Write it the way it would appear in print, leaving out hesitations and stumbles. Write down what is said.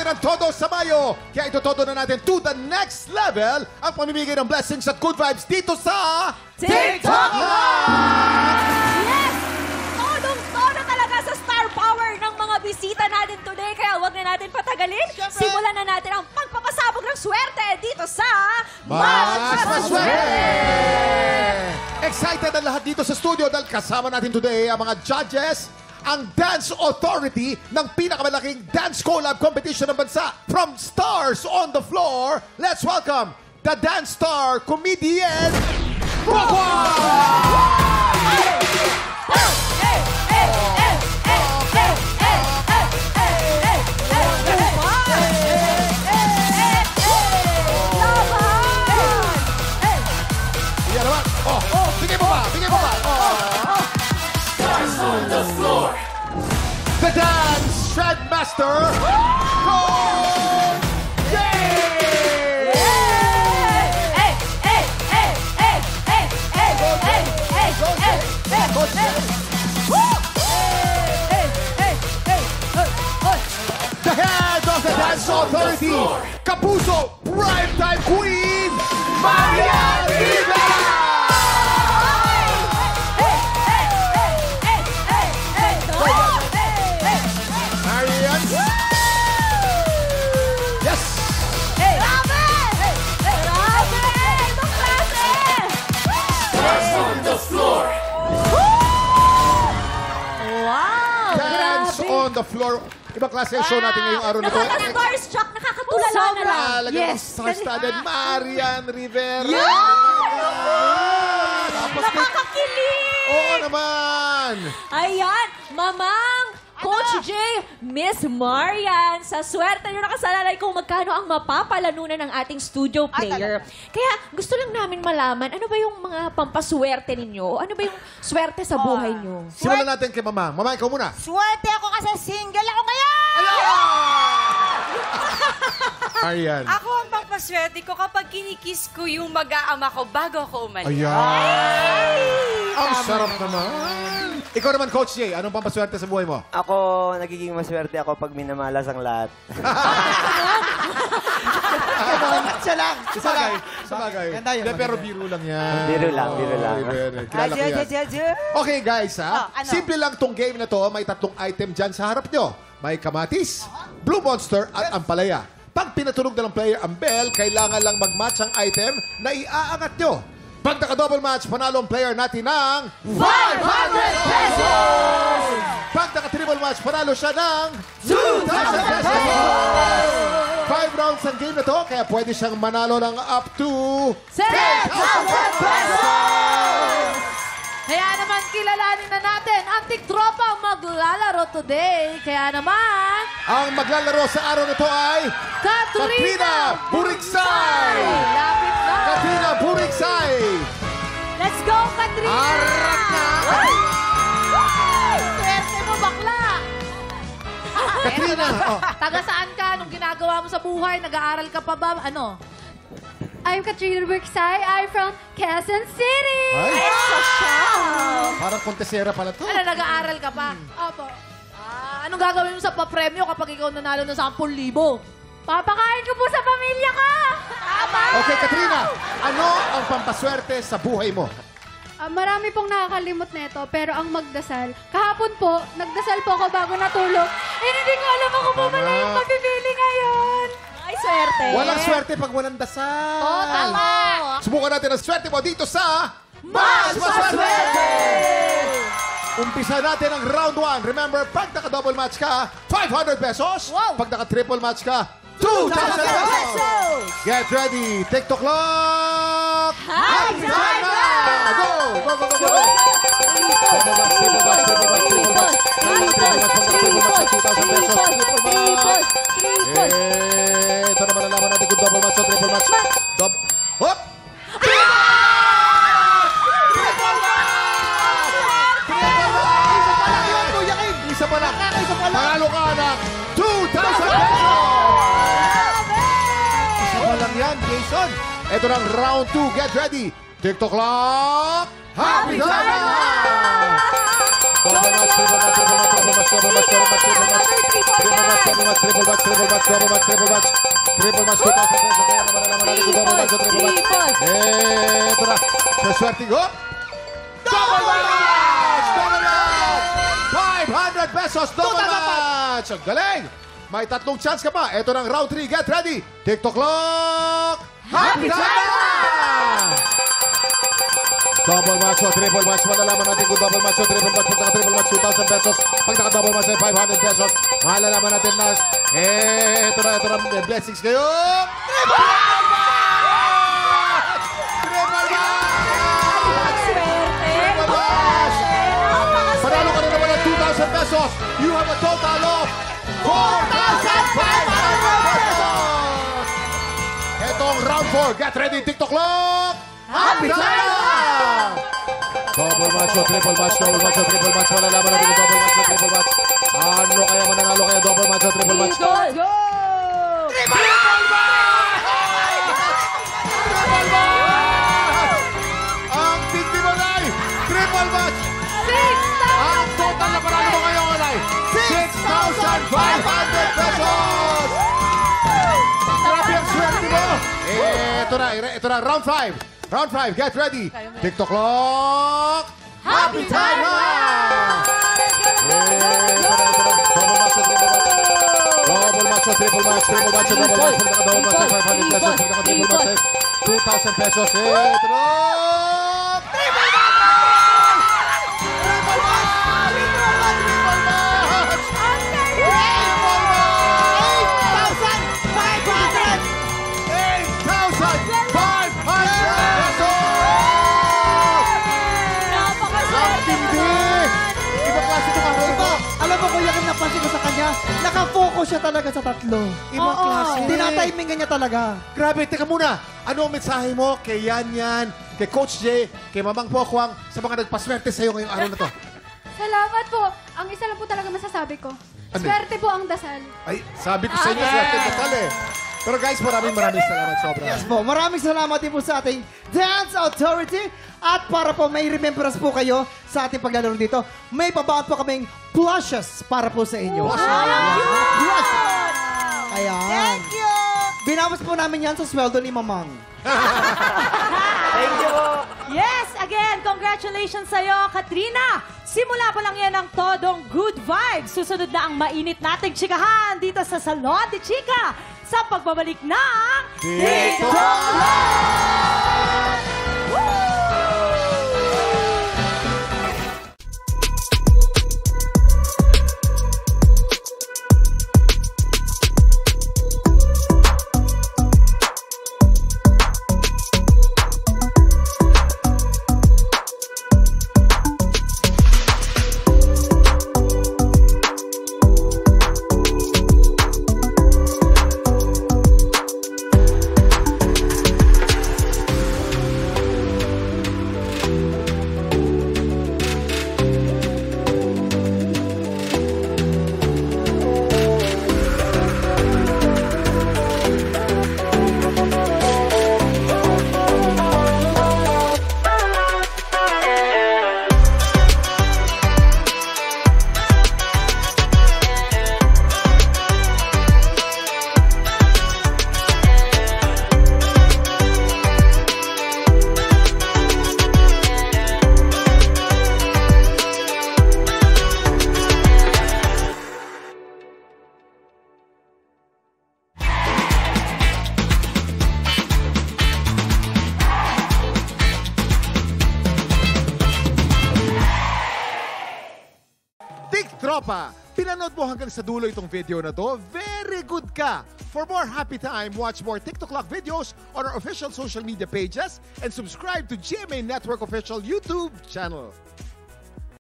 natin ang todo sa Mayo. Kaya ito-todo na natin to the next level ang pamimigay ng blessings at good vibes dito sa TikTok Live! Yes! Todong-todo talaga sa star power ng mga bisita natin today. Kaya wag na natin patagalin. Simulan na natin ang pagpapasabog ng swerte dito sa Mas Maswerte! Excited ang lahat dito sa studio dahil kasama natin today ang mga judges, ang Dance Authority ng pinakamalaking dance collab competition ng bansa. From Stars on the Floor, let's welcome the dance star comedian, the Dance Shredmaster, Coach Jay! The head of the Dance Authority, Kapuso Primetime Queen, Marian Rivera! Marian! Yes! Stars on the floor! Wow! Dance on the floor. Ibang klase ang show natin ngayong araw na ito. Nakaka-starstruck, nakakatulala na lang. Lagyan ng star-studded Marian Rivera. Nakakakilig! Oo naman! Ayan, Mamang, Coach Jay, Miss Marian, sa swerte nyo nakasalalay kung magkano ang mapapalanunan ng ating studio player. Kaya gusto lang namin malaman, ano ba yung mga pampaswerte ninyo? Ano ba yung swerte sa buhay nyo? Simulan natin kay Mama. Mama, ikaw muna. Swerte ako kasi single ako ngayon! Marian. Ako ang pampaswerte ko kapag kinikiss ko yung mag-aama ko bago ako umalis. Ayan. Ang sarap naman. Ikaw naman, Coach Jay, anong pampaswerte sa buhay mo? Ako, nagiging maswerte ako pag minamalas ang lahat. Siya lang! Isa lang! Sabagay. Ganda yun. Hindi, pero biro lang yan. Biro lang, biro lang. Kilala ko yan. Okay, guys, ha? ano? Simple lang tong game na to. May tatlong item dyan sa harap nyo. May kamatis, Blue Monster, at ampalaya. Pag pinatunog na ng player ang bell, kailangan lang mag-match ang item na iaangat nyo. Pag naka-double match, panalo ang player natin ng 500 pesos! Pag naka-triple match, panalo siya ng 2,000 pesos! 5 rounds ang game na to, kaya pwede siyang manalo ng up to 10,000 pesos! Kaya naman kilalanin na natin ang tiktropang maglalaro today. Kaya naman, Ang maglalaro sa araw na to ay Katrina Buriksay! Lapit na! Katrina Buriksay! Let's go, Katrina! Arak na! Swerte mo, bakla! Katrina! Oh. Taga saan ka? Anong ginagawa mo sa buhay? Nag-aaral ka pa ba? Ano? I'm Katrina Buriksay. I'm from Quezon City. Ay, Social! parang kontesera pala to. Ano, nag-aaral ka pa? Opo. Anong gagawin mo sa papremyo kapag ikaw nanalo ng 10,000? Papakain ko po sa pamilya ko. Okay, Katrina, ano ang pampaswerte sa buhay mo? Marami pong nakakalimot nito, pero ang magdasal. Kahapon po, nagdasal po ako bago natulog. Hindi ko alam ako po pala yung mapipili ngayon. Ay, swerte! Walang swerte pag walang dasal. Oo, tama! Subukan natin ang swerte mo dito sa Mas Maswerte! Umpisa natin ang round 1. Remember, pag naka-double match ka, 500 pesos. Wow. Pag naka-triple match ka, 2,000 pesos. Get ready. TikTok clock. Happy time na! Go! Go, go, go, go! Triple match, triple match, triple match, triple match. Triple match, 2,000 pesos. Triple match. Ito naman nalaman natin kung double match o triple match. Hop! Isa pa lang. Panalo ka ng 2,000 pesos! Isa pa lang yan, Jason. Ito na ang round 2. Get ready. TikTok clock. Happy time! Double match, triple match, triple match, triple match, double match, double match, triple match. Triple match, double match, triple match, triple match, double match, triple match. Triple match, 2,000 pesos. Kaya naman natin kung double match o triple match. Ito na. Swerte ko. Double match! Double match! 500 pesos, double match! Ang galing! May 3 chance ka pa. Ito ng round 3. Get ready. TikTok clock. Happy time! Double match o triple match. Malalaman natin kung double match o triple match. Pag naka-triple match, 2,000 pesos. Pag naka-double match, 500 pesos. Malalaman natin na, ito na, may blessings kayo. Triple match! Triple match! Triple match! Panalo ka na naman ng 2,000 pesos. You have a total of 4,500 pesos! Itong round 4. Get ready, TikTok clock. Happy time! Double match o triple match, double match o triple match. Malalaman natin kung double match o triple match. Ano kaya mananalo kaya double match o triple match? Go! Triple match! Triple match! Ang tigdi mo, Nay! Triple match! Ang total na panalo mo ngayon ay 6,500 pesos! Grabe ang swerte mo! Ito na, round 5. Round 5, get ready. TikTok clock. Happy time na! Double match o triple match. Double match o triple match. Triple match o double match. Pag naka-double match, 500 pesos. Pag naka-triple match, 2,000 pesos. Ito na! Triple match! Triple match! Triple match! Triple match! Triple match! 8,500! Alam mo, kuya, kung napansin ko sa kanya, nakafocus siya talaga sa 3. Ibang klase. Tinatimingan niya talaga. Grabe, teka muna. Ano ang mensahe mo kay Yan, kay Coach J, kay Mamang Pokwang, sa mga nagpaswerte sa'yo ngayong araw na to? Salamat po. Ang isa lang po talaga masasabi ko. Ano? Swerte po ang dasal. Ay, sabi ko sa inyo, swerte total eh. Pero guys, maraming salamat sobra. Yes po, maraming salamat din po sa ating Dance Authority. At para po may remembrance po kayo sa ating paglalaro dito, may pabaon po kaming plushes para po sa inyo. Plushes! Ayan. Thank you! Binawas po namin yan sa sweldo ni Mamang. Thank you po. Yes, again, congratulations sa'yo, Katrina. Simula pa lang yan ang todong good vibes. Susunod na ang mainit nating chikahan dito sa Salon de Chica sa pagbabalik ng TikTok Live! Tropa, pinanood mo hanggang sa dulo itong video na to? Very good ka! For more happy time, watch more TikTok Lock videos on our official social media pages and subscribe to GMA Network official YouTube channel.